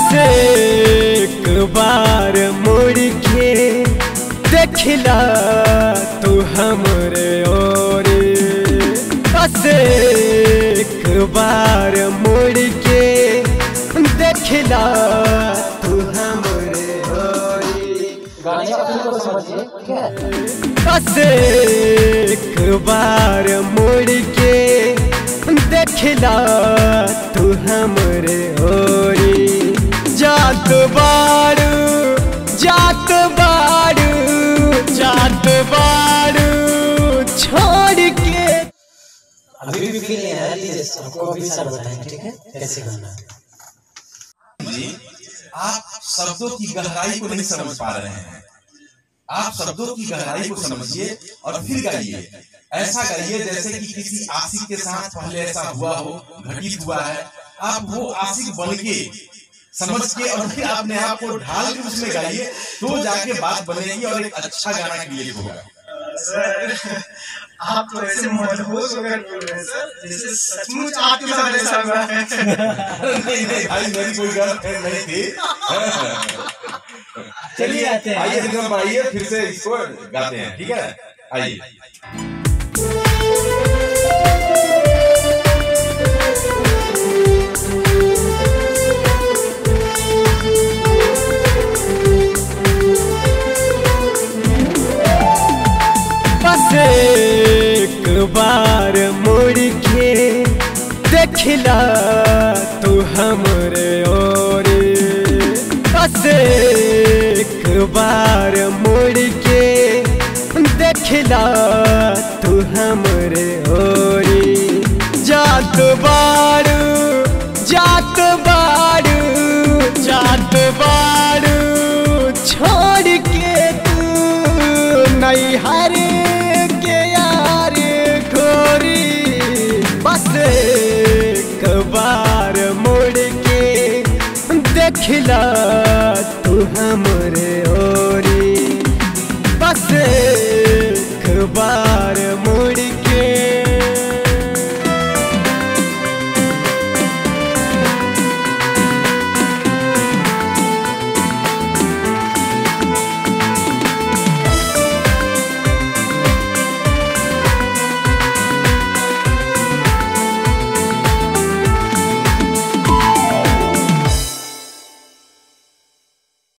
बस एक बार मुड़ के देखला तू हमरे ओर, बस एक बार मुड़ के देखला तू हमरे ओर। बस एक बार मुड़ के देखला तू हमरे ओर। जात बाड़ू जात बाड़ू जात बाड़ू छोड़ के। अभी भी फील नहीं आया, सबको अभी सर बताएंगे, ठीक है कैसे करना है। आप शब्दों की गहराई को नहीं समझ पा रहे हैं, आप शब्दों की गहराई को समझिए और फिर गाइए। ऐसा गाइए जैसे कि किसी आशिक के साथ पहले ऐसा हुआ हो, घटित हुआ है। आप वो आशिक बन के समझ के और फिर अपने आप को ढाल के उसमें गाइए, तो जाके बात बनेगी और एक अच्छा गाना क्रिएट होगा। सर आप तो ऐसे मदहोश होकर बोल रहे हैं सर, जैसे सचमुच आपके साथ ऐसा हुआ है। नहीं नहीं भाई, मेरी कोई गर्लफ्रेंड नहीं थी। चलिए आते हैं, आइए रिदम आइए, फिर से इसको गाते हैं, ठीक है आइए। बस एक बार मुड़ के देखला तू हमरे ओर, बस एक बार मुड़ के देखला तू हमरे ओर। जात बाड़ू जात बाड़ू जात बाड़ू छोड़ के तू नहीं हर के यार गोरी। बस एक बार मुड़ के देखला तू हमरे ओरी, बस एक बार मुड़ के